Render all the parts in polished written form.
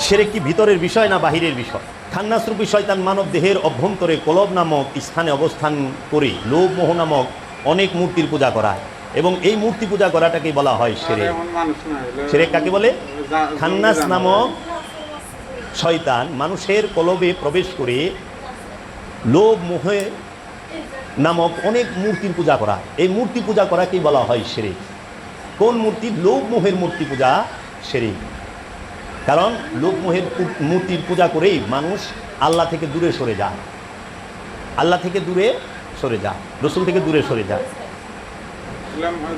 শিরক কি ভিতরের বিষয় না বাহিরের বিষয়? খান্নাস রূপী শয়তান মানব দেহের অভ্যন্তরে কলব নামক স্থানে অবস্থান করে লোভ মোহ নামক অনেক মূর্তির পূজা করায়, এবং এই মূর্তি পূজা করাটাকে বলা হয় শিরক। শিরক কাকে বলে? খান্নাস নামক শয়তান মানুষের কলবে প্রবেশ করে লোভ মোহে নামক অনেক মূর্তির পূজা করা, এই মূর্তি পূজা করাকেই বলা হয় শিরক। কোন মূর্তি? লোভ মোহের মূর্তি পূজা শিরক। কারণ লোভ মোহের মূর্তির পূজা করেই মানুষ আল্লাহ থেকে দূরে সরে যায়, আল্লাহ থেকে দূরে সরে যায়, রসুল থেকে দূরে সরে যায়।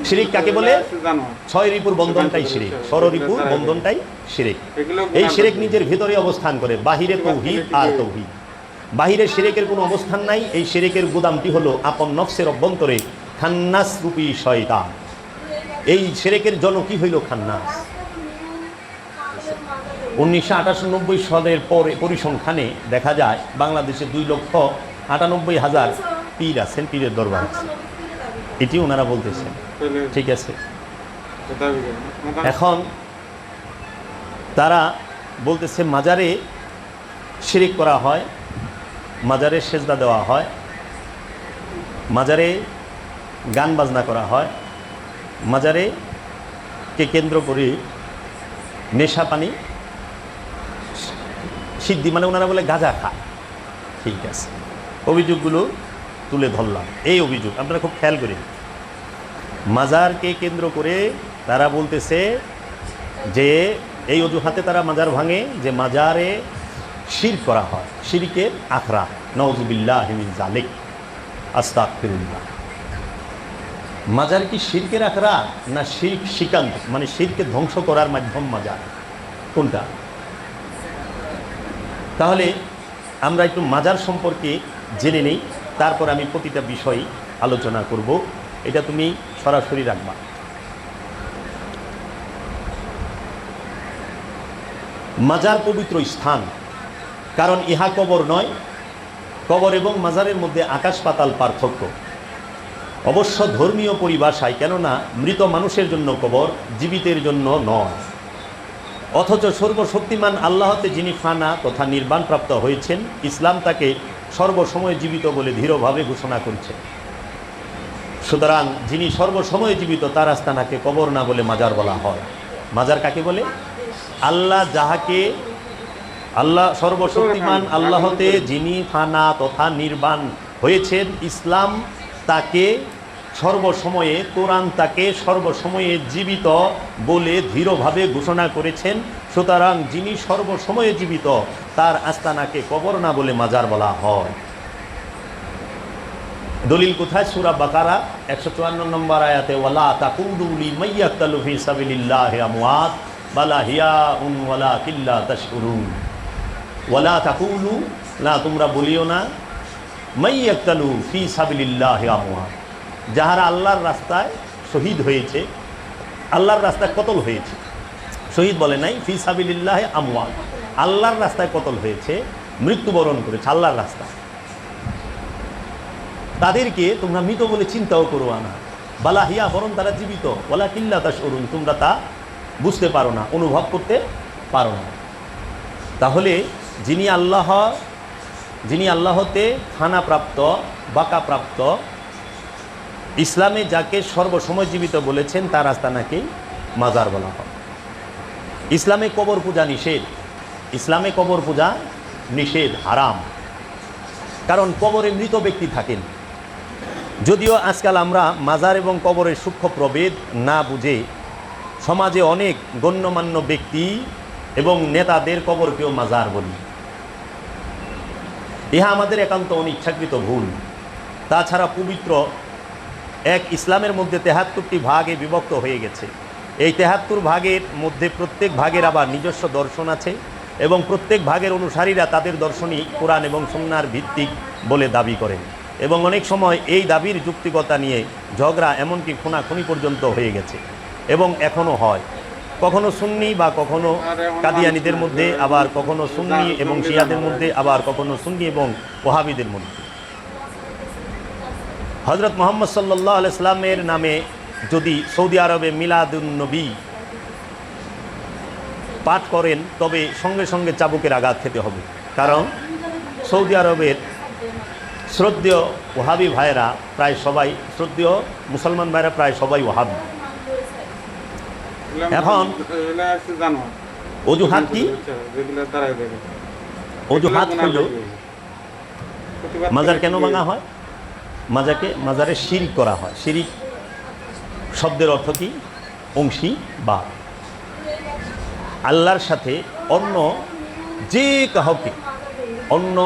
শিরক কাকে বলে? ছয় রিপুর বন্ধনটাই শিরক, ষড়রিপুর বন্ধনটাই শিরক। এই শিরক নিজের ভিতরে অবস্থান করে, বাহিরে তাওহীদ আর তাওহীদ। বাহিরে শিরকের কোনো অবস্থান নাই। এই শিরকের গোদামটি হলো আপন নফসের অভ্যন্তরে খান্নাস রূপী শয়তান। এই শিরকের জনক হইল খান্নাস। 1998 সালের পরিসংখ্যানে দেখা যায় বাংলাদেশে 2,98,000 পীর আছেন, পীরের দরবার আছে, এটি ওনারা বলতেছেন। ঠিক আছে, এখন তারা বলতেছে মাজারে শিরক করা হয়, মাজারে সেজদা দেওয়া হয়, মাজারে গান বাজনা করা হয়, মাজারে কে কেন্দ্র করে নেশা পানি সিদ্ধি, মানে ওনারা বলে গাঁজা খায়। ঠিক আছে, অভিযোগগুলো তুলে ধরলাম। এই অভিযোগ আপনারা খুব খেয়াল করেন। মাজারকে কেন্দ্র করে তারা বলতেছে যে এই অজুহাতে তারা মাজার ভাঙে যে মাজারে শিরক করা হয়, শিরকের আখড়া। নাউযুবিল্লাহ মিন যালিক, আস্তাগফিরুল্লাহ। মাজার কি শিরকের আখড়া না শিরক শিকান্ত, মানে শিরকে ধ্বংস করার মাধ্যম মাজার? কোনটা? তাহলে আমরা একটু মাজার সম্পর্কে জেনে নেই, তারপর আমি প্রতিটা বিষয় আলোচনা করব। এটা তুমি সরাসরি রাখবা। মাজার পবিত্র স্থান, কারণ ইহা কবর নয়। কবর এবং মাজারের মধ্যে আকাশ পাতাল পার্থক্য, অবশ্য ধর্মীয় পরিভাষায়, কেননা মৃত মানুষের জন্য কবর, জীবিতের জন্য নয়। অথচ সর্বশক্তিমান আল্লাহতে যিনি ফানা তথা নির্বাণপ্রাপ্ত হয়েছেন, ইসলাম তাকে সর্বসময় জীবিত বলে দৃঢ়ভাবে ঘোষণা করছে। সুতরাং যিনি সর্বসময় জীবিত তার আস্তানাকে কবর না বলে মাজার বলা হয়। মাজার কাকে বলে? আল্লাহ যাহাকে, আল্লাহ সর্বশক্তিমান আল্লাহতে যিনি ফানা তথা নির্বাণ হয়েছেন, ইসলাম তাকে সর্বসময়ে, কোরআন তাকে সর্বসময়ে জীবিত বলে দৃঢ়ভাবে ঘোষণা করেছেন। সুতরাং যিনি সর্বসময়ে জীবিত তার আস্তানাকে কবর না বলে মাজার বলা হয়। দলিল কোথায়? সূরা বাকারা 154 নম্বর আয়াতে, ওয়ালা তাকুলু লিমান ইয়াকতালু ফি সাবিলিল্লাহি আমওয়াত বাল আহইয়াউন ওয়ালাকিন লা তাশউরুন। ওয়ালা তাকুলু, না তোমরা বলিও না, মান ইয়াকতালু ফি সাবিলিল্লাহি আমওয়াত, যাহারা আল্লাহর রাস্তায় শহীদ হয়েছে, আল্লাহর রাস্তায় কতল হয়েছে। শহীদ বলে নাই, ফি সাবিলিল্লাহি আমওয়াত, আল্লাহর রাস্তায় কতল হয়েছে, মৃত্যুবরণ করেছে আল্লাহর রাস্তায়, তাদেরকে তোমরা মৃত বলে চিন্তাও করো না। বালাহিয়া, বরং তারা জীবিত। ওয়ালাকিন লা তাশউরুন, তোমরা তা বুঝতে পারো না, অনুভব করতে পারো না। তাহলে যিনি আল্লাহতে ফানাপ্রাপ্ত, বাকাপ্রাপ্ত, ইসলামে যাকে সর্বসময় জীবিত বলেছেন, তার আস্তানাকেই মাজার বলা হয়। ইসলামে কবর পূজা নিষেধ, ইসলামে কবর পূজা নিষেধ, হারাম। কারণ কবরে মৃত ব্যক্তি থাকেন। যদিও আজকাল আমরা মাজার এবং কবরের সূক্ষ্ম প্রভেদ না বুঝে সমাজে অনেক গণ্যমান্য ব্যক্তি এবং নেতাদের কবরকেও মাজার বলি। ইহা আমাদের একান্ত অনিচ্ছাকৃত ভুল। তাছাড়া পবিত্র এক ইসলামের মধ্যে 73টি ভাগে বিভক্ত হয়ে গেছে। এই 73 ভাগের মধ্যে প্রত্যেক ভাগের আবার নিজস্ব দর্শন আছে, এবং প্রত্যেক ভাগের অনুসারীরা তাদের দর্শনই কোরআন এবং সুন্নাহর ভিত্তিক বলে দাবি করেন। এবং অনেক সময় এই দাবির যুক্তিকতা নিয়ে ঝগড়া, এমনকি খুনাখুনি পর্যন্ত হয়ে গেছে এবং এখনও হয়। কখনো সুন্নি বা কখনো কাদিয়ানীদের মধ্যে, আবার কখনো সুন্নি এবং শিয়াদের মধ্যে, আবার কখনো সুন্নি এবং ওহাবিদের মধ্যে। হযরত মুহাম্মদ সাল্লাল্লাহু আলাইহি সাল্লামের নামে যদি সৌদি আরবে মিলাদুন নবী পাঠ করেন তবে সঙ্গে সঙ্গে চাবুকের আঘাত খেতে হবে। কারণ সৌদি আরবের শ্রদ্ধেয় ওহাবি ভাইয়েরা প্রায় সবাই, শ্রদ্ধেয় মুসলমান ভাইয়েরা প্রায় সবাই ওহাবি। এখন অজুহাত কি? অজুহাত হইল মাজার কেন ভাঙা হয়? মাজারে শিরিক করা হয়। শিরিক শব্দের অর্থ কি? অংশী বা আল্লাহর সাথে অন্য যে কাউকে, অন্য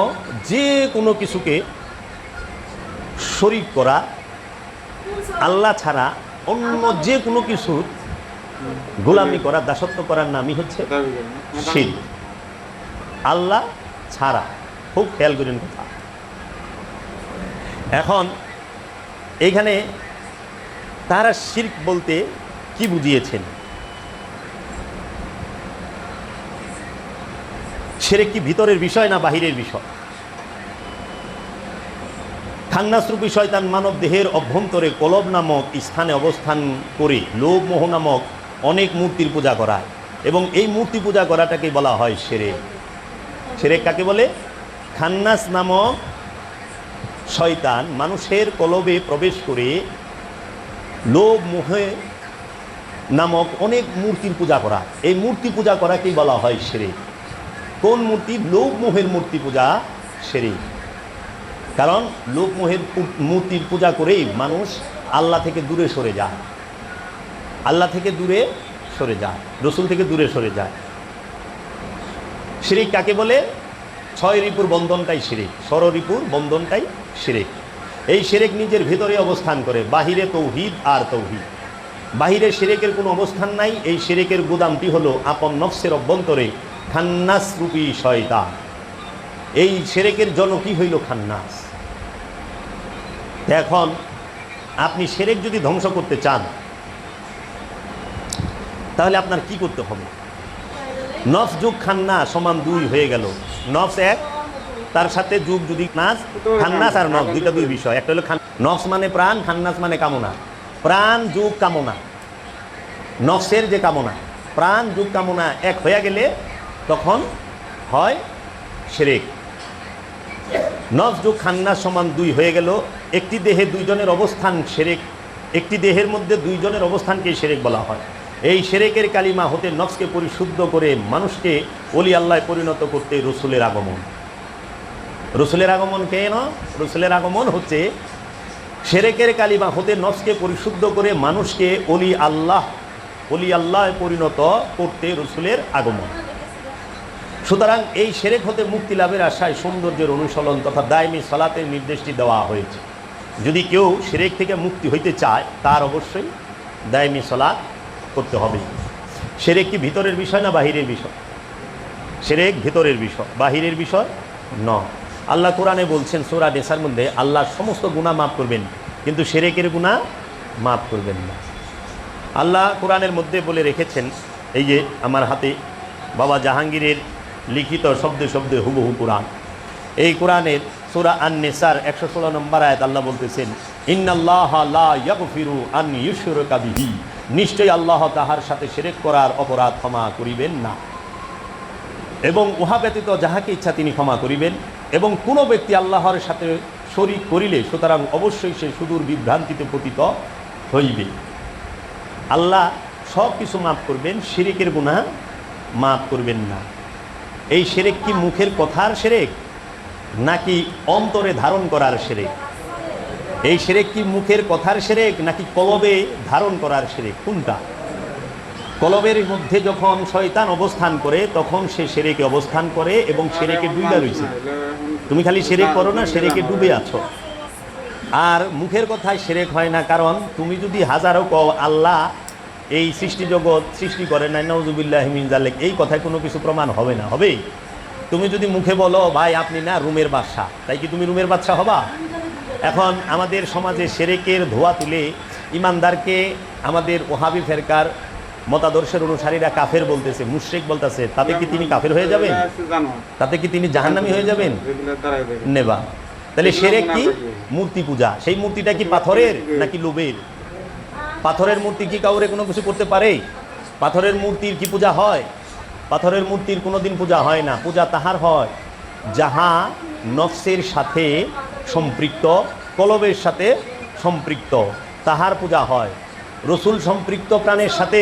যে কোনো কিছুকে শরিক করা, আল্লাহ ছাড়া অন্য যে কোনো কিছুর গোলামি করা, দাসত্ব করার নামই হচ্ছে শিরক। আল্লাহ ছাড়া, খুব খেয়াল করেন কথা। এখন এইখানে তারা শিরক বলতে কি বুঝিয়েছেন? শিরক কি ভিতরের বিষয় না বাহিরের বিষয়? খান্নাসরূপী শয়তান মানব দেহের অভ্যন্তরে কলব নামক স্থানে অবস্থান করে লোভ মোহ নামক অনেক মূর্তির পূজা করায় এবং এই মূর্তি পূজা করাটাকে বলা হয় শিরক। শিরক কাকে বলে? খান্নাস নামক শয়তান মানুষের কলবে প্রবেশ করে লোভ মোহে নামক অনেক মূর্তির পূজা করা, এই মূর্তি পূজা করাকেই বলা হয় শিরক। কোন মূর্তি? লোভ মোহের মূর্তি পূজা শিরক। কারণ লোভ মোহের মূর্তির পূজা করেই মানুষ আল্লাহ থেকে দূরে সরে যায়, আল্লাহ থেকে দূরে সরে যায়, রসুল থেকে দূরে সরে যায়। শিরক কাকে বলে? ছয় রিপুর বন্ধনটাই শিরক, ষড়রিপুর বন্ধনটাই শিরক। এই শিরক নিজের ভিতরে অবস্থান করে, বাহিরে তৌহিদ আর তৌহিদ। বাহিরে শিরকের কোনো অবস্থান নাই। এই শিরকের গুদামটি হলো আপন নফসের অভ্যন্তরে খান্নাস রূপী শয়তান। এই শিরকের জনকই হইল খান্নাস। এখন আপনি শিরক যদি ধ্বংস করতে চান তাহলে আপনার কি করতে হবে? নফস যোগ খান্নাস সমান 2 হয়ে গেল। নফস 1, তার সাথে যুগ যদি নাস, খান্নাস আর নফস দুইটা দুই বিষয়। একটা হলো নফস মানে প্রাণ, খান্নাস মানে কামনা। প্রাণ যুগ কামনা, নফসের যে কামনা, প্রাণ যুগ কামনা এক হয়ে গেলে তখন হয় শিরক। নফস যুগ খান্নাস সমান 2 হয়ে গেল। একটি দেহে দুইজনের অবস্থান শিরক, একটি দেহের মধ্যে দুইজনের অবস্থানকে শিরক বলা হয়। এই শিরকের কালিমা হতে নফসকে পরিশুদ্ধ করে মানুষকে ওলি আল্লাহ পরিণত করতে রসুলের আগমন। রসুলের আগমন কেন? রসুলের আগমন হচ্ছে শিরকের কালিমা হতে নফসকে পরিশুদ্ধ করে মানুষকে ওলি আল্লাহ পরিণত করতে রসুলের আগমন। সুতরাং এই শিরক হতে মুক্তি লাভের আশায় সৌন্দর্যের অনুসরণ তথা দায়মি সালাতের নির্দেশটি দেওয়া হয়েছে। যদি কেউ শিরক থেকে মুক্তি হইতে চায় তার অবশ্যই দায়মি সালাত করতে হবে। শিরক কি ভিতরের বিষয় না বাহিরের বিষয়? শিরক ভিতরের বিষয়, বাহিরের বিষয় নয়। আল্লাহ কোরআনে বলছেন সূরা নিসার মধ্যে আল্লাহ সমস্ত গুনাহ মাফ করবেন, কিন্তু শিরকের গুনাহ মাফ করবেন না। আল্লাহ কোরআনের মধ্যে বলে রেখেছেন, এই যে আমার হাতে বাবা জাহাঙ্গীরের লিখিত শব্দে শব্দে হুবহু কোরআন, এই কোরআনের সূরা আন-নিসার 116 নম্বর আয়াত আল্লাহ বলতেছেন, ইন্নাল্লাহা লা ইয়াগফিরু আন ইউশরাকা বিহি, নিশ্চয়ই আল্লাহ তাহার সাথে শিরক করার অপরাধ ক্ষমা করিবেন না, এবং উহা ব্যতীত যাহাকে ইচ্ছা তিনি ক্ষমা করিবেন। এবং কোনো ব্যক্তি আল্লাহর সাথে শরীক করিলে সুতরাং অবশ্যই সে সুদূর বিভ্রান্তিতে পতিত হইবে। আল্লাহ সব কিছু মাফ করবেন, শিরকের গুনাহ মাফ করবেন না। এই শিরক কি মুখের কথার শিরক নাকি অন্তরে ধারণ করার শিরক? এই শিরক কি মুখের কথার শিরক নাকি কলবে ধারণ করার শিরক? কোনটা? কলবের মধ্যে যখন শয়তান অবস্থান করে তখন সে শিরকে অবস্থান করে এবং শিরকে ডুবে রয়েছে। তুমি খালি শিরক করো না, শিরকে ডুবে আছো। আর মুখের কথায় শিরক হয় না, কারণ তুমি যদি হাজারো কও আল্লাহ এই সৃষ্টি জগৎ সৃষ্টি করে নাই, নাউজুবিল্লাহি মিন যালিক, এই কথায় কোনো কিছু প্রমাণ হবে না। হবে? তুমি যদি মুখে বলো ভাই আপনি না রুমের বাদশা, তাই কি তুমি রুমের বাদশা হবা? এখন আমাদের সমাজে শিরকের ধোয়া তুলে ইমানদারকে আমাদের ওহাবি ফেরকার মতাদর্শের অনুসারীরা কাফের বলতেছে, মুশরিক বলতেছে। তাতে কি তিনি কাফের হয়ে যাবেন? তাতে কি তিনি জাহান্নামী হয়ে যাবেন? নেবা। তাহলে শিরক কি? মূর্তি পূজা। সেই মূর্তিটা কি পাথরের নাকি লোভের? পাথরের মূর্তি কি কাউরে কোনো কিছু করতে পারে? পাথরের মূর্তির কি পূজা হয়? পাথরের মূর্তির কোনোদিন পূজা হয় না। পূজা তাহার হয় যাহা নফসের সাথে সম্পৃক্ত, কলবের সাথে সম্পৃক্ত, তাহার পূজা হয়। রসুল সম্পৃক্ত প্রাণের সাথে,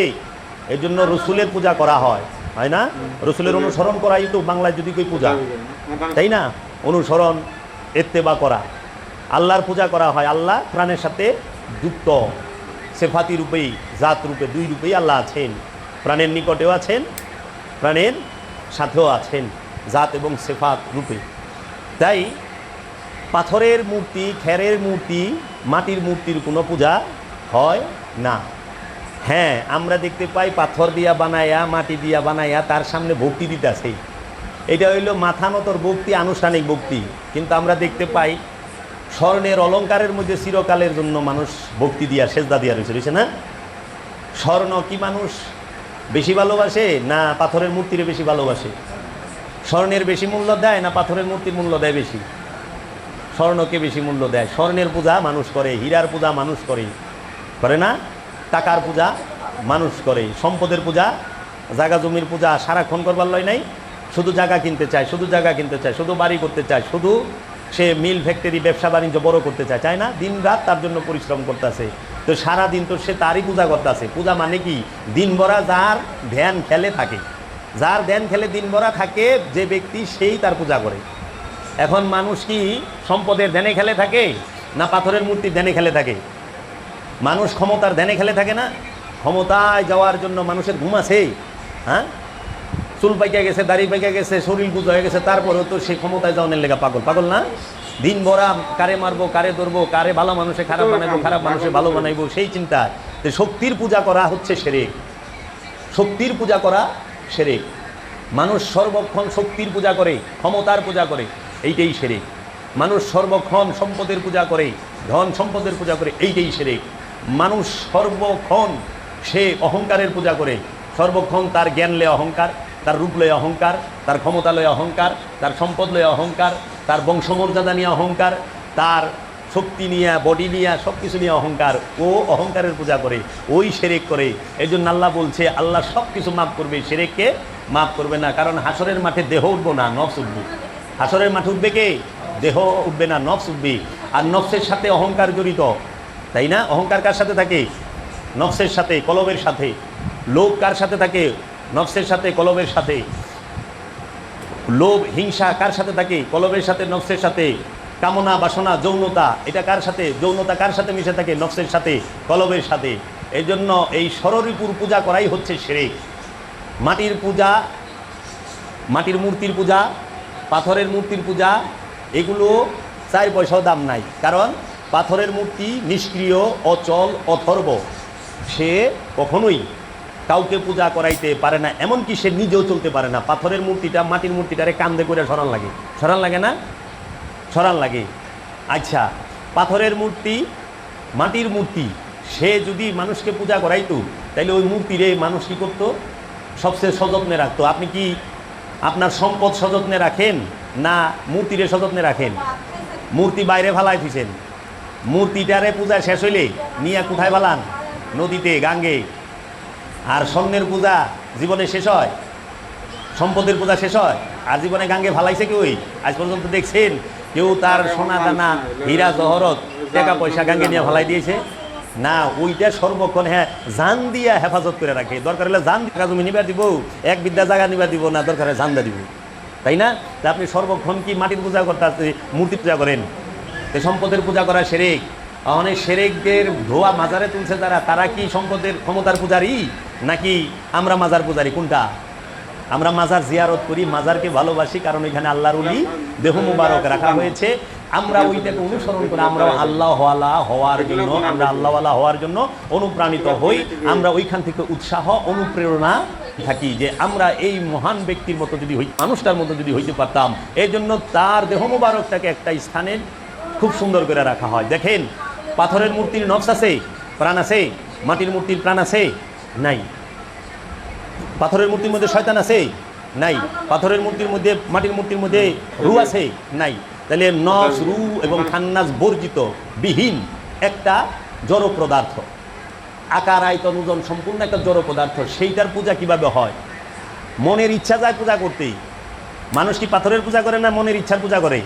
এই জন্য রসুলের পূজা করা হয়, হয় না? রসুলের অনুসরণ করাই তো বাংলায় যদি কই পূজা, তাই না? অনুসরণ, ইত্তেবা করা। আল্লাহর পূজা করা হয়, আল্লাহ প্রাণের সাথে যুক্ত, সেফাতি রূপেই, জাত রূপে, দুই রূপেই আল্লাহ আছেন। প্রাণের নিকটেও আছেন, প্রাণের সাথেও আছেন, জাত এবং সেফাত রূপে। তাই পাথরের মূর্তি, খেরের মূর্তি, মাটির মূর্তির কোনো পূজা হয় না। হ্যাঁ, আমরা দেখতে পাই পাথর দিয়া বানায়া, মাটি দিয়া বানায়া তার সামনে ভক্তি দিতেছে। এটা হইল মাথা নতর ভক্তি, আনুষ্ঠানিক ভক্তি। কিন্তু আমরা দেখতে পাই স্বর্ণের অলঙ্কারের মধ্যে চিরকালের জন্য মানুষ ভক্তি দিয়া, সেজদা দিয়া রয়েছে না? স্বর্ণ কি মানুষ বেশি ভালোবাসে না পাথরের মূর্তিরে বেশি ভালোবাসে? স্বর্ণের বেশি মূল্য দেয় না পাথরের মূর্তির মূল্য দেয় বেশি? স্বর্ণকে বেশি মূল্য দেয়। স্বর্ণের পূজা মানুষ করে, হীরার পূজা মানুষ করে না? টাকার পূজা মানুষ করে, সম্পদের পূজা, জায়গা জমির পূজা সারাক্ষণ করবার লয় নাই। শুধু জায়গা কিনতে চায়, শুধু জায়গা কিনতে চায়, শুধু বাড়ি করতে চায়, শুধু সে মিল ফ্যাক্টরি, ব্যবসা বাণিজ্য বড় করতে চায়, চায় না? দিন রাত তার জন্য পরিশ্রম করতেছে। তো সারাদিন তো সে তারই পূজা করতেছে। পূজা মানে কি? দিন ভরা যার ধ্যান খেলে থাকে, যার ধ্যান খেলে দিন ভরা থাকে যে ব্যক্তি, সেই তার পূজা করে। এখন মানুষ কি সম্পদের ধ্যানে খেলে থাকে না পাথরের মূর্তির ধ্যানে খেলে থাকে? মানুষ ক্ষমতার ধ্যানে খেলে থাকে না? ক্ষমতায় যাওয়ার জন্য মানুষের ঘুম আছে? হ্যাঁ, চুল পাইকা গেছে, দাড়ি পাইকা গেছে, শরীর গুজ হয়ে গেছে, তারপরেও তো সে ক্ষমতায় যাওয়ার লেগা পাগল না? দিন ভরা কারে মারবো, কারে ধরবো, কারে ভালো মানুষে খারাপ বানাইবো, খারাপ মানুষে ভালো বানাইবো, সেই চিন্তায়। শক্তির পূজা করা হচ্ছে শিরক। শক্তির পূজা করা শিরক। মানুষ সর্বক্ষণ শক্তির পূজা করে, ক্ষমতার পূজা করে, এইটাই শিরক। মানুষ সর্বক্ষণ সম্পদের পূজা করে, ধন সম্পদের পূজা করে, এইটাই শিরক। মানুষ সর্বক্ষণ সে অহংকারের পূজা করে, সর্বক্ষণ তার জ্ঞান লয়ে অহংকার, তার রূপ লয়ে অহংকার, তার ক্ষমতা লয়ে অহংকার, তার সম্পদ লয়ে অহংকার, তার বংশমর্যাদা নিয়ে অহংকার, তার শক্তি নিয়ে, বডি নিয়ে, সব কিছু নিয়ে অহংকার। ও অহংকারের পূজা করে, ওই শিরক করে। এই জন্য আল্লাহ বলছে আল্লাহ সব কিছু মাফ করবে, শিরককে মাফ করবে না। কারণ হাসরের মাঠে দেহ উঠবো না, নফস উঠবে। হাসরের মাঠে উঠবে কে? দেহ উঠবে না, নফস উঠবে। আর নফসের সাথে অহংকার জড়িত, তাই না? অহংকার কার সাথে থাকে? নফসের সাথে, কলবের সাথে। লোভ কার সাথে থাকে? নফসের সাথে, কলবের সাথে। লোভ, হিংসা কার সাথে থাকে? কলবের সাথে, নফসের সাথে। কামনা, বাসনা, যৌনতা, এটা কার সাথে? যৌনতা কার সাথে মিশে থাকে? নফসের সাথে, কলবের সাথে। এই জন্য এই ষড়রিপুর পূজা করাই হচ্ছে শিরক। মাটির পূজা, মাটির মূর্তির পূজা, পাথরের মূর্তির পূজা, এগুলো 4 পয়সাও দাম নাই। কারণ পাথরের মূর্তি নিষ্ক্রিয়, অচল, অথর্ব। সে কখনোই কাউকে পূজা করাইতে পারে না, এমনকি সে নিজেও চলতে পারে না। পাথরের মূর্তিটা, মাটির মূর্তিটারে কান্দে করে সরান লাগে, সরান লাগে না? সরান লাগে। আচ্ছা, পাথরের মূর্তি, মাটির মূর্তি, সে যদি মানুষকে পূজা করাইতো, তাইলে ওই মূর্তিরে মানুষ কী করতো? সবচেয়ে সযত্নে রাখতো। আপনি কি আপনার সম্পদ সযত্নে রাখেন না মূর্তিরে সযত্নে রাখেন? মূর্তি বাইরে ফালাই দিছেন, মূর্তিটারে পূজা শেষ হইলে নিয়ে কোথায় ফালান? নদীতে, গাঙ্গে। আর স্বর্ণের পূজা জীবনে শেষ হয়, সম্পদের পূজা শেষ হয়, আর জীবনে গাঙ্গে ফালাইছে কেউ? আজ পর্যন্ত দেখছেন কেউ তার সোনা দানা, হীরা জহরত, টাকা পয়সা গাঙ্গে নিয়ে ফালাই দিয়েছে? না, ওইটা সর্বক্ষণ হ্যাঁ জান দিয়া হেফাজত করে রাখে। দরকার হলে জান টাকা জমি নিবা দিব, এক বিদ্যা জায়গা নিবা দিব না, দরকার হলে জানদা দিব, তাই না? তা আপনি সর্বক্ষণ কি মাটির পূজা করতে, মূর্তি পূজা করেন? তো সম্পদের পূজা করা শিরক। অনেক শিরকদের ধোয়া মাজারে তুলছে যারা, তারা কি সম্পদের, ক্ষমতার পূজারি নাকি আমরা মাজার পূজারি? কোনটা? আমরা মাজার জিয়ারত করি, মাজারকে ভালোবাসি, কারণ ওইখানে আল্লাহর ওলি দেহ মুবারক রাখা হয়েছে। আমরা ওইটাকে অনুসরণ করে আমরা আল্লাহওয়ালা হওয়ার জন্য, আমরা আল্লাহওয়ালা হওয়ার জন্য অনুপ্রাণিত হই। আমরা ওইখান থেকে উৎসাহ, অনুপ্রেরণা থাকি যে আমরা এই মহান ব্যক্তির মতো যদি মানুষটার মতো যদি হইতে পারতাম। এই জন্য তার দেহ মুবারকটাকে একটা স্থানে খুব সুন্দর করে রাখা হয়। দেখেন, পাথরের মূর্তির নফস আছে, প্রাণ আছে? মাটির মূর্তির প্রাণ আছে? নাই। পাথরের মূর্তির মধ্যে শয়তান আছে? নাই। পাথরের মূর্তির মধ্যে, মাটির মূর্তির মধ্যে রূহ আছে? নাই। তাহলে নফস, রূহ এবং খান্নাস বর্জিত, বিহীন একটা জড় পদার্থ, আকার, আয়তন, ওজন সম্পূর্ণ একটা জড় পদার্থ, সেইটার পূজা কিভাবে হয়? মনের ইচ্ছা যায় পূজা করতে। মানুষ কি পাথরের পূজা করে না মনের ইচ্ছার পূজা করে?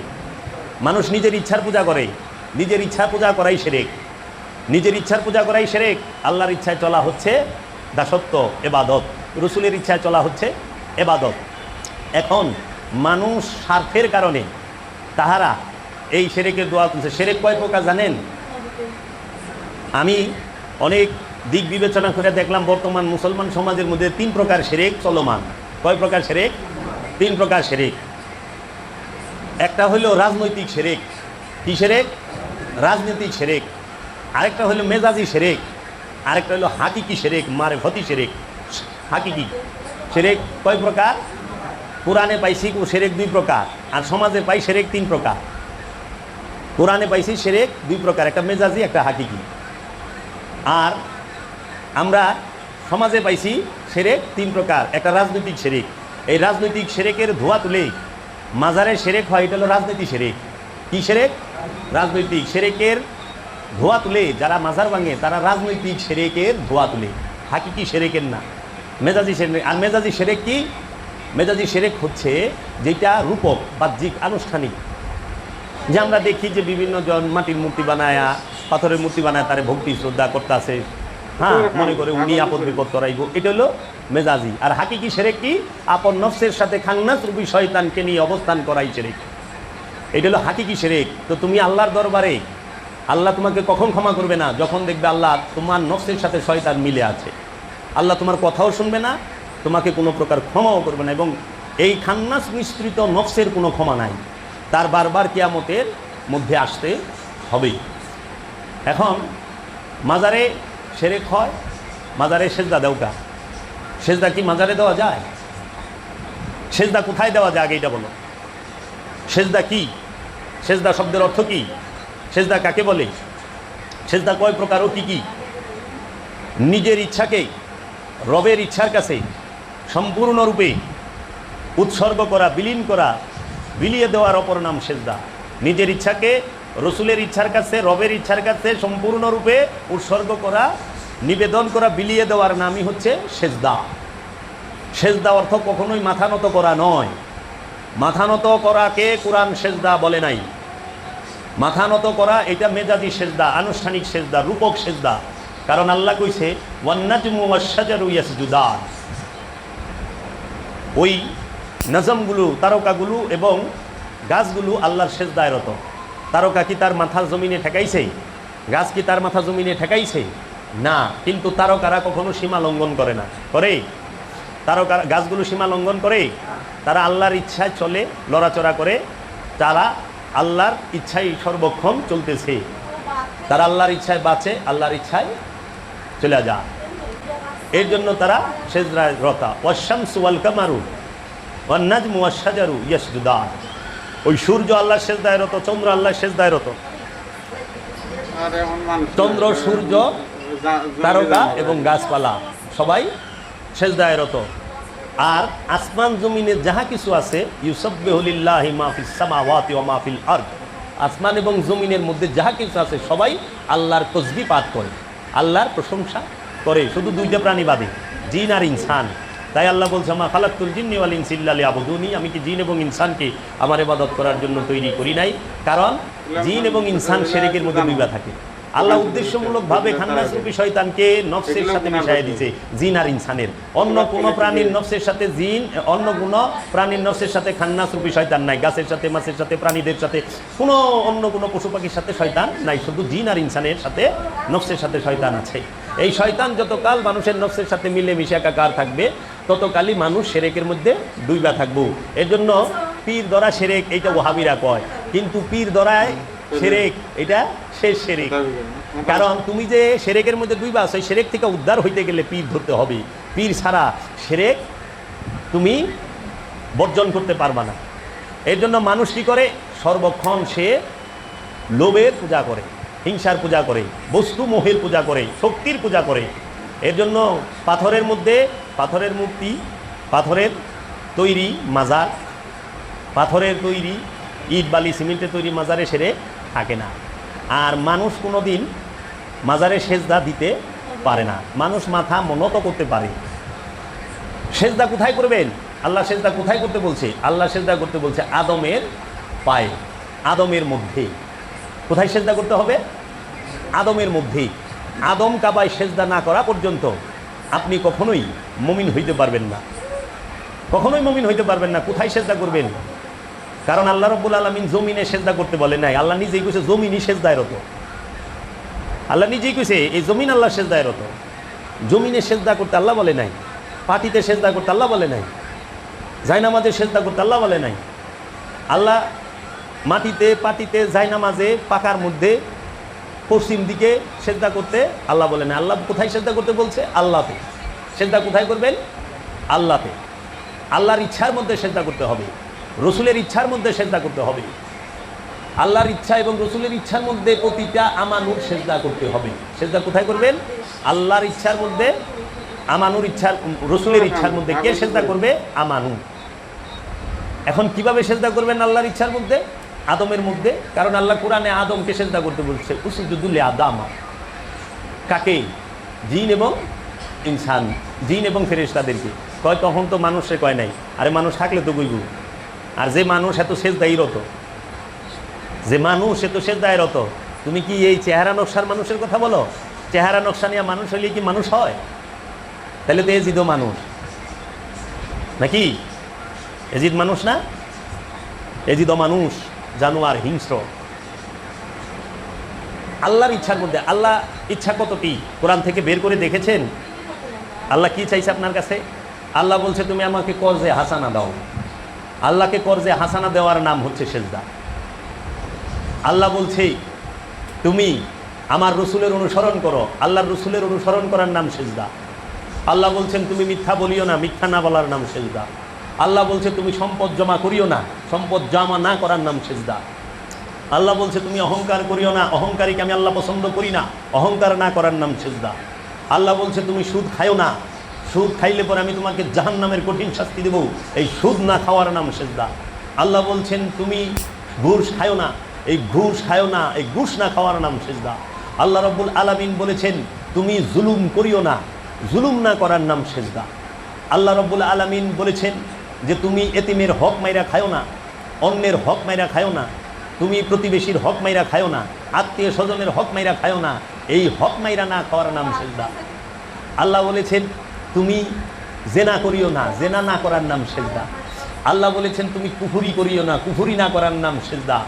মানুষ নিজের ইচ্ছার পূজা করে। নিজের ইচ্ছা পূজা করাই শিরক। নিজের ইচ্ছার পূজা করাই শিরক। আল্লাহর ইচ্ছায় চলা হচ্ছে দাসত্ব, ইবাদত। রসুলের ইচ্ছায় চলা হচ্ছে ইবাদত। এখন মানুষ স্বার্থের কারণে তাহারা এই শিরকের দোয়া তুলছে। শিরক কয় প্রকার জানেন? আমি অনেক দিক বিবেচনা করে দেখলাম বর্তমান মুসলমান সমাজের মধ্যে 3 প্রকার শিরক চলমান। কয় প্রকার শিরক? 3 প্রকার শিরক। একটা হলো রাজনৈতিক শিরক। কি শিরক? রাজনৈতিক শিরক। আরেকটা হলো মেজাজি শিরক। আরেকটা হলো হাকিকি শিরক, মারিফতি শিরক। হাকিকি শিরক কয় প্রকার? কোরআনে পাইছি শিরক 2 প্রকার, আর সমাজে পাই শিরক 3 প্রকার। কোরআনে পাইছি শিরক 2 প্রকার, একটা মেজাজি, একটা হাকিকি। আর আমরা সমাজে পাইছি শিরক 3 প্রকার, একটা রাজনৈতিক শিরক। এই রাজনৈতিক শিরকের ধোয়া তুলে মাজারে শিরক হয়, এটা হলো রাজনৈতিক শিরক। কি শিরক? রাজনৈতিক শিরকের ধোয়া তুলে যারা মাজার ভাঙে তারা রাজনৈতিক শিরকের ধোয়া তুলে, হাকিকি শিরকের না, মেজাজি শিরক। আর মেজাজি শিরক কি? মেজাজি শিরক হচ্ছে যেটা রূপক, বাহ্যিক, আনুষ্ঠানিক। যে আমরা দেখি যে বিভিন্ন জন মাটির মূর্তি বানায়, পাথরের মূর্তি বানায়, তারে ভক্তি শ্রদ্ধা করতেছে, হ্যাঁ, মনে করে উনি আপদ বিপদ করাইব। এটা হলো মেজাজি। আর হাকিকি শিরক কি? আপন নফসের সাথে খান্নাস রূপী শয়তানকে নিয়ে অবস্থান করাই শিরক। এটা হলো হাকিকি শিরক। তো তুমি আল্লাহর দরবারে আল্লাহ তোমাকে কখন ক্ষমা করবে না? যখন দেখবে আল্লাহ তোমার নফসের সাথে শয়তান মিলে আছে। আল্লাহ তোমার কথাও শুনবে না, তোমাকে কোনো প্রকার ক্ষমাও করবে না, এবং এই খান্নাস মিশ্রিত নফসের কোনো ক্ষমা নাই। তার বারবার কিয়ামতের মধ্যে আসতে হবে। এখন মাজারে শিরক হয়, মাজারে সেজদা দেওয়া। সেজদা কি মাজারে দেওয়া যায়? সেজদা কোথায় দেওয়া যায় আগে এটা বলো। সেজদা কি? সেজদা শব্দের অর্থ কি? সেজদা কাকে বলে? সেজদা কয় প্রকার ও কি কি? নিজের ইচ্ছাকে রবের ইচ্ছার কাছে সম্পূর্ণরূপে উৎসর্গ করা, বিলীন করা, বিলিয়ে দেওয়ার অপর নাম সেজদা। নিজের ইচ্ছাকে রসুলের ইচ্ছার কাছে, রবের ইচ্ছার কাছে সম্পূর্ণরূপে উৎসর্গ করা, নিবেদন করা, বিলিয়ে দেওয়ার নামই হচ্ছে সেজদা। সেজদা অর্থ কখনোই মাথা নত করা নয়। মাথা নত করাকে কোরআন সেজদা বলে নাই। মাথা নত করা এটা মেজাজি সেজদা, আনুষ্ঠানিক সেজদা, রূপক সেজদা। কারণ আল্লাহ কইছে ওয়ান্নাজমু ওয়াশ-শাজারু ইয়াসজুদান। ওই নজমগুলো, তারকাগুলো এবং গাছগুলো আল্লাহর সেজদায় রত। তারকা কি তার মাথা জমিনে ঠেকাইছে? গাছ কি তার মাথা জমিনে ঠেকাইছে? না। কিন্তু তারকারা কখনো সীমা লঙ্ঘন করে না। করে? তারকা গাছগুলো সীমা লঙ্ঘন করে? তারা আল্লাহর ইচ্ছায় চলে, লড়াচড়া করে। তারা আল্লাহর ইচ্ছায় সর্বক্ষণ চলতেছে। তারা আল্লাহর ইচ্ছায় বাঁচে, আল্লাহর ইচ্ছায় চলে যায়। এর জন্য তারা সেজদায় রতা। ওয়াশ-শামসু ওয়াল কামারু ওয়ান নাজমু ওয়াশ-শাজারু ইয়াসজুদান। ওই সূর্য আল্লাহর সেজদায় রত, চন্দ্র আল্লাহর সেজদায় রত। চন্দ্র, সূর্য, তারকা এবং গাছপালা সবাই সেজদায় রত। আর আসমান জমিনে যাহা কিছু আছে, ইউসাব্বিহু লিল্লাহি মা ফিস সামাওয়াতি ওয়া মা ফিল আরদ। আসমান এবং জমিনের মধ্যে যাহা কিছু আছে সবাই আল্লাহর তাসবিহ পাঠ করে, আল্লাহর প্রশংসা করে। শুধু 2টা প্রাণী বাদে, জিন আর ইনসান। তাই আল্লাহ বলছে মা খালাকতুল জিন্নি ওয়াল ইনসা ইল্লা লিয়াবুদুনি। আমি কি জিন এবং ইনসানকে আমার ইবাদত করার জন্য তৈরি করি নাই? কারণ জিন এবং ইনসান শিরকের মধ্যে দুইবা থাকে। আল্লাহ উদ্দেশ্যমূলকভাবে খান্নাস রূপী শয়তানকে নফসের সাথে মিশাইয়া দিয়েছে, জিন আর ইনসানের। অন্য কোনো প্রাণীর নফসের সাথে জিন, অন্য কোনো প্রাণীর নফসের সাথে খান্নাস রূপী শয়তান নাই। গাছের সাথে, মাছের সাথে, প্রাণীদের সাথে, কোনো অন্য কোনো পশু পাখির সাথে শয়তান নাই। শুধু জিন আর ইনসানের সাথে, নফসের সাথে শয়তান আছে। এই শয়তান যতকাল মানুষের নফসের সাথে মিলে মিশে একাকার থাকবে, ততকালই মানুষ শিরকের মধ্যে ডুইবা থাকবো। এর জন্য পীর ধরা শিরক এইটা ওয়াহাবিরা কয়, কিন্তু পীর ধরায় শিরক এটা শেষ শিরক। কারণ তুমি যে শিরকের মধ্যে ডুইবা আছো, শিরক থেকে উদ্ধার হইতে গেলে পীর ধরতে হবে। পীর ছাড়া শিরক তুমি বর্জন করতে পারবা না। এর জন্য মানুষ কি করে? সর্বক্ষণ সে লোভের পূজা করে, হিংসার পূজা করে, বস্তু মোহের পূজা করে, শক্তির পূজা করে। এর জন্য পাথরের মধ্যে পাথরের মূর্তি, পাথরের তৈরি মাজার, পাথরের তৈরি ইট বালি সিমেন্টের তৈরি মাজারে সেরে থাকে না। আর মানুষ কোনো দিন মাজারে সেজদা দিতে পারে না। মানুষ মাথা মনত করতে পারে, সেজদা কোথায় করবেন? আল্লাহ সেজদা কোথায় করতে বলছে? আল্লাহ সেজদা করতে বলছে আদমের পায়ে, আদমের মধ্যে। কোথায় সেজদা করতে হবে? আদমের মধ্যেই। আদম কাবায় সেজদা না করা পর্যন্ত আপনি কখনোই মুমিন হইতে পারবেন না, কখনোই মুমিন হইতে পারবেন না। কোথায় সেজদা করবেন? কারণ আল্লাহ রাব্বুল আলামিন জমিনে সেজদা করতে বলে নাই, আল্লাহ নিজেই কইছে জমিনই সেজদায় রত। আল্লাহ নিজেই কইছে এই জমিন আল্লাহ সেজদায় রত। জমিনে সেজদা করতে আল্লাহ বলে নাই, পাটিতে সেজদা করতে আল্লাহ বলে নাই, জায়নামাজে সেজদা করতে আল্লাহ বলে নাই। আল্লাহ মাটিতে, পাটিতে, জায়নামাজে, পাকার মধ্যে, পশ্চিম দিকে সেজদা করতে আল্লাহ বলে না। আল্লাহ কোথায় সেজদা করতে বলছে? আল্লাহতে। সেজদা কোথায় করবেন? আল্লাহতে। আল্লাহর ইচ্ছার মধ্যে সেজদা করতে হবে, রসুলের ইচ্ছার মধ্যে সেজদা করতে হবে। আল্লাহর ইচ্ছা এবং রসুলের ইচ্ছার মধ্যে প্রতিটা আমানুর সেজদা করতে হবে। সেজদা কোথায় করবেন? আল্লাহর ইচ্ছার মধ্যে, আমানুর ইচ্ছার, রসুলের ইচ্ছার মধ্যে। কে সেজদা করবে? আমানু। এখন কিভাবে সেজদা করবেন আল্লাহর ইচ্ছার মধ্যে? আদমের মধ্যে। কারণ আল্লাহ কোরআনে আদমকে সেজদা করতে বলছে, উসজুদু লিআদম। কাকে? জিন এবং ইনসান, জিন এবং ফেরেশতাদেরকে কয়। তখন তো মানুষে কয় নাই, আরে মানুষ থাকলে তো কইব। আর যে মানুষ এত সেজদাই রত, যে মানুষ এত সেজদায় রত, তুমি কি এই চেহারা নকশার মানুষের কথা বলো? চেহারা নকশা নিয়ে মানুষ হইলে কি মানুষ হয়? তাহলে তো এজিদও মানুষ নাকি? এজিদ মানুষ না? এজিদও মানুষ, জানোয়ার, হিংস্র। আল্লাহর ইচ্ছার মধ্যে। আল্লাহ ইচ্ছা কতটি কোরআন থেকে বের করে দেখেছেন? আল্লাহ কি চাইছে আপনার কাছে? আল্লাহ বলছে তুমি আমাকে কর্জে হাসানা দাও। আল্লাহকে কর্জে হাসানা দেওয়ার নাম হচ্ছে সেজদা। আল্লাহ বলছে তুমি আমার রসুলের অনুসরণ করো। আল্লাহর রসুলের অনুসরণ করার নাম সেজদা। আল্লাহ বলছেন তুমি মিথ্যা বলিও না, মিথ্যা না বলার নাম সেজদা। আল্লাহ বলছে তুমি সম্পদ জমা করিও না, সম্পদ জমা না করার নাম সেজদা। আল্লাহ বলছে তুমি অহংকার করিও না, অহংকারীকে আমি আল্লাহ পছন্দ করি না, অহংকার না করার নাম সেজদা। আল্লাহ বলছে তুমি সুদ খাইও না, সুদ খাইলে পরে আমি তোমাকে জাহান্নামের কঠিন শাস্তি দেব, এই সুদ না খাওয়ার নাম সেজদা। আল্লাহ বলছেন তুমি ঘুষ খাইও না, এই ঘুষ খাইও না, এই ঘুষ না খাওয়ার নাম সেজদা। আল্লাহ রাব্বুল আলামিন বলেছেন তুমি জুলুম করিও না, জুলুম না করার নাম সেজদা। আল্লাহ রাব্বুল আলামিন বলেছেন যে তুমি এতিমের হক মাইরা খাইও না, অন্যের হক মাইরা খাইও না, তুমি প্রতিবেশীর হক মাইরা খাইও না, আত্মীয় স্বজনের হক মাইরা খাইও না, এই হক মাইরা না খাওয়ার নাম সেজদা। আল্লাহ বলেছেন তুমি জেনা করিও না, জেনা না করার নাম সেজদা। আল্লাহ বলেছেন তুমি কুফুরি করিও না, কুফুরি না করার নাম সেজদা।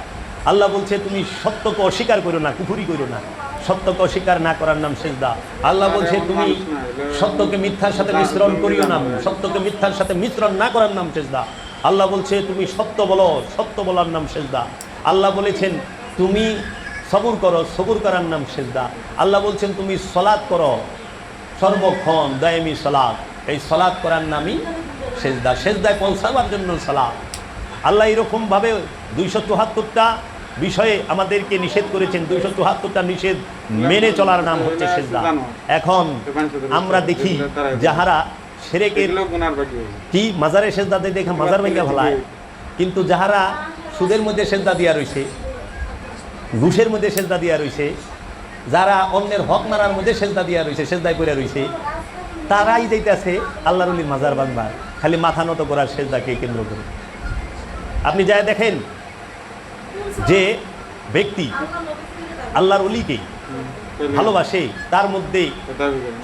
আল্লাহ বলছে তুমি সত্যকে অস্বীকার করো না, কুফুরি করো না, সত্যকে অস্বীকার না করার নাম সেজদা। আল্লাহ বলছে তুমি সত্যকে মিথ্যার সাথে মিশ্রণ করিও না, সত্যকে মিথ্যার সাথে মিশ্রণ না করার নাম সেজদা। আল্লাহ বলছে তুমি সত্য বলো, সত্য বলার নাম সেজদা। আল্লাহ বলেছেন তুমি সবুর করো, সবুর করার নাম সেজদা। আল্লাহ বলছেন তুমি সালাত করো সর্বক্ষণ, দায়েমি সালাত, এই সালাত করার নামই সেজদা। সেজদায় পৌঁছাবার জন্য সালাত। আল্লাহ এরকমভাবে 274টা বিষয়ে আমাদেরকে নিষেধ করেছেন। 274টা নিষেধ মেনে চলার নাম হচ্ছে সেজদা। এখন আমরা দেখি যাহারা শিরকের কি মাজারে সেজদা দেয়, দেখে মাজার ভেঙে ফেলায়, কিন্তু যাহারা সুদের মধ্যে সেজদা দিয়া রয়েছে, ঘুষের মধ্যে সেজদা দিয়া রয়েছে, যারা অন্যের হক মারার মধ্যে সেজদা দিয়া রয়েছে, সেজদায় করে রয়েছে, তারাই যাইতেছে আল্লাহর ওলির মাজার ভাঙবার, খালি মাথা নত করার সেজদাকে কেন্দ্র করে। আপনি যাই দেখেন যে ব্যক্তি আল্লাহর ওলিকে ভালোবাসে তার মধ্যে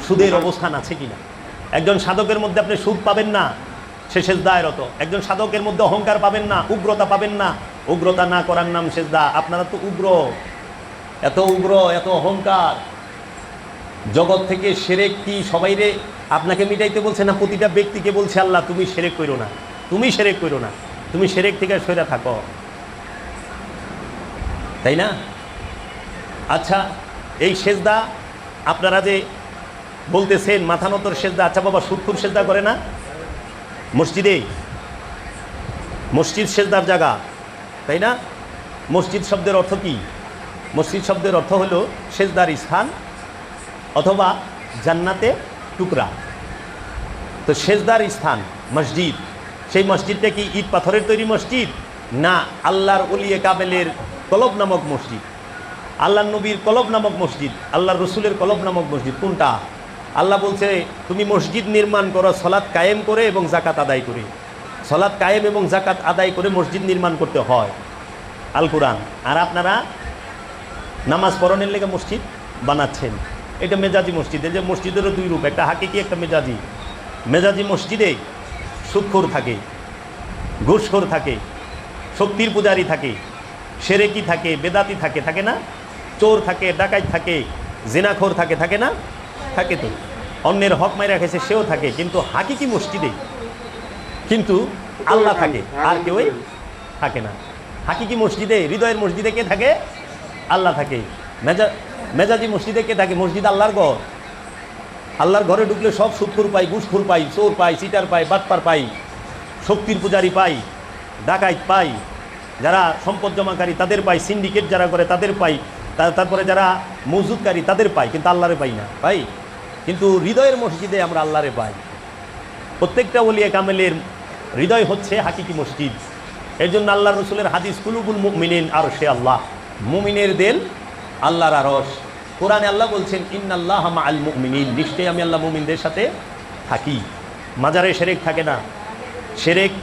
সুদের অবস্থান আছে কিনা। একজন সাধকের মধ্যে আপনি সুদ পাবেন না, সে সেজদায় রত। একজন সাধকের মধ্যে অহংকার পাবেন না, উগ্রতা পাবেন না, উগ্রতা না করার নাম সেজদা। আপনারা তো উগ্র, এত উগ্র, এত অহংকার। জগৎ থেকে শিরক কি সবাইরে আপনাকে মিটাইতে বলছে না? প্রতিটা ব্যক্তিকে বলছে আল্লাহ তুমি শিরক করো না, তুমি শিরক করো না, তুমি শিরক থেকে সরে থাকো, তাই না? আচ্ছা, এই সেজদা আপনারা যে বলতেছেন মাথা নতর সেজদা, আচ্ছা বাবা সুদখোর সেজদা করে না মসজিদে? মসজিদ সেজদার জায়গা, তাই না? মসজিদ শব্দের অর্থ কি? মসজিদ শব্দের অর্থ হলো সেজদার স্থান অথবা জান্নাতে টুকরা। তো সেজদার স্থান মসজিদ, সেই মসজিদটা কি ইট পাথরের তৈরি মসজিদ? না, আল্লাহর ওলিয়ে কাবেলের কলব নামক মসজিদ, আল্লাহর নবীর কলব নামক মসজিদ, আল্লাহর রসুলের কলব নামক মসজিদ। কোনটা? আল্লাহ বলছে তুমি মসজিদ নির্মাণ করো সলাৎ কায়েম করে এবং জাকাত আদায় করে। সলাৎ কায়েম এবং জাকাত আদায় করে মসজিদ নির্মাণ করতে হয়, আল কোরআন। আর আপনারা নামাজ পড়ানোর লেগে মসজিদ বানাচ্ছেন, এটা মেজাজি মসজিদ। এই যে মসজিদেরও দুই রূপ, একটা হাকিকি একটা মেজাজি। মেজাজি মসজিদে সুদখোর থাকে, ঘুষখোর থাকে, শক্তির পূজারি থাকে, সেরেকি থাকে, বেদাতি থাকে, থাকে না? চোর থাকে, ডাকাত থাকে, জিনাখোর থাকে, থাকে না? থাকে তো। অন্যের হক মাইরা খেয়েছে সেও থাকে, কিন্তু হাকিকি মসজিদে কিন্তু আল্লাহ থাকে, আর কেউই থাকে না। হাকিকি মসজিদে, হৃদয়ের মসজিদে কে থাকে? আল্লাহ থাকে। মেজাজি মসজিদে কে থাকে? মসজিদ আল্লাহর ঘর। আল্লাহর ঘরে ঢুকলে সব সুদখোর পাই, ঘুষখোর পাই, চোর পাই, চিটার পাই, বাটপার পাই, শক্তির পূজারি পাই, ডাকাইত পাই, যারা সম্পদ জমাকারী তাদের পাই, সিন্ডিকেট যারা করে তাদের পাই, তারপরে যারা মজুদকারী তাদের পাই, কিন্তু আল্লাহরে পাই না পাই। কিন্তু হৃদয়ের মসজিদে আমরা আল্লাহরে পাই। প্রত্যেকটা ওলিয়া কামেলের হৃদয় হচ্ছে হাকিকি মসজিদ। এর জন্য আল্লাহ রসুলের হাদিস, কুলুবুল মুমিনিন আরশে আল্লাহ, মুমিনের দেল আল্লাহর আরশ। কোরআনে আল্লাহ বলছেন ইন্নাল্লাহা মাআল মুমিনিন, নিশ্চয়ই আমি আল্লাহ মুমিনদের সাথে থাকি। মাজারে শিরক থাকে না, শিরক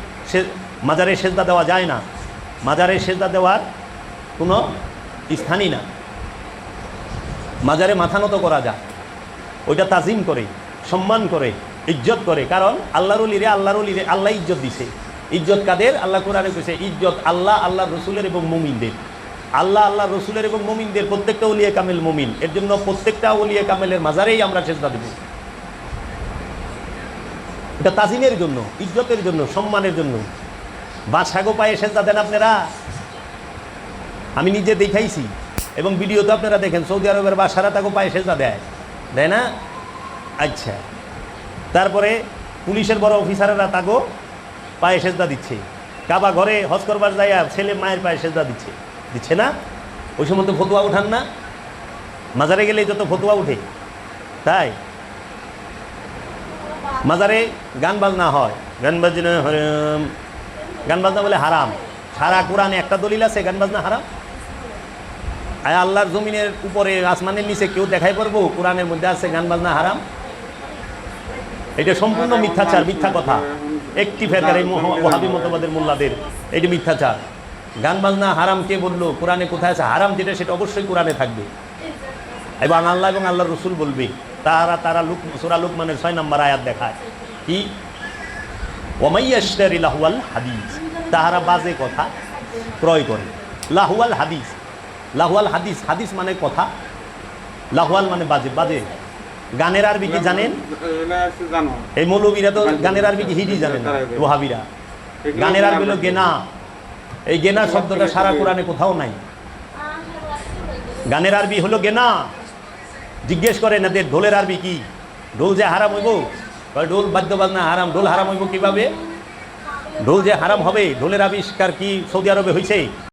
মাজারে সেজদা দেওয়া যায় না, মাজারে সেজদা দেওয়ার কোনো স্থানই না। মাজারে মাথা নত করা যায়, ওইটা তাজিম করে, সম্মান করে, ইজ্জত করে। কারণ আল্লাহর ওলিরে আল্লাহ ইজ্জত দিছে। ইজ্জত কাদের? আল্লাহ কোরআনে কইছে ইজ্জত আল্লাহ, আল্লাহ রসুলের এবং মুমিনদের। আল্লাহ, আল্লাহ রসুলের এবং মুমিনদের, প্রত্যেকটা ওলিয়া কামেল মুমিন। এর জন্য প্রত্যেকটা ওলিয়া কামেলের মাজারেই আমরা সেজদা দেব। এটা তাজিমের জন্য, ইজ্জতের জন্য, সম্মানের জন্য। বাদশাগো পায়ে সেজদা দেন আপনারা? আমি নিজে দেখাইছি এবং ভিডিও তো আপনারা দেখেন, সৌদি আরবের বাদশারা তাকে পায়ে সেজদা দেয়, দেয় না? আচ্ছা, তারপরে পুলিশের বড় অফিসারেরা তাকে পায়ে সেজদা দিচ্ছে। কাবা ঘরে হজ করবার যায় ছেলে মায়ের পায়ে সেজদা দিচ্ছে, দিচ্ছে না? ওই সময় তো ফতুয়া উঠান না? মাজারে গেলেই যত ফতুয়া উঠে, তাই মাজারে গান বাজনা হয়, গান বাজনা হারাম, গান বাজনা বলে হারাম। সারা কোরআনে একটা দলিল আছে গান বাজনা হারাম? আয় আল্লাহর জমিনের উপরে আসমানের নিচে কেউ দেখাই পারবো কোরআনের মধ্যে আছে গান বাজনা হারাম? এটা সম্পূর্ণ মিথ্যাচার, মিথ্যা কথা। একটি ফেরকার এই ওয়াহাবি মতবাদের মোল্লাদের, এটি মিথ্যাচার। গান বাজনা হারাম কে বললো? কোরআনে কোথায় আছে হারাম? যেটা সেটা অবশ্যই কোরআনে থাকবে এবং আল্লাহ এবং আল্লাহ রসুল বলবে। তারা সূরা লুকমানের 6 নম্বর আয়াত দেখায় কি, ওয়ামাইয়াশতারি লাহওয়াল হাদিস, তাহারা বাজে কথা ক্রয় করে। লাহওয়াল হাদিস, লাহওয়াল হাদিস, হাদিস মানে কথা, লাহওয়াল মানে বাজে। বাজে গানের আরবি কি জানেন? এই মৌলবীরা তো গানের আরবি কি হিডি জানেন না, ওয়াহাবিরা। গানের আরবি হলো গেনা। এই গেনা শব্দটা সারা কোরআনে কোথাও নাই। গানের আরবি হলো গেনা। জিজ্ঞেস করেন এদের ঢোলের আরবি কি? ঢোল যে হারাম হইব, ঢোল বাদ্য বাজনা হারাম, ঢোল হারাম হইব কিভাবে? ঢোল যে হারাম হবে, ঢোলের আবিষ্কার কি সৌদি আরবে হয়েছে?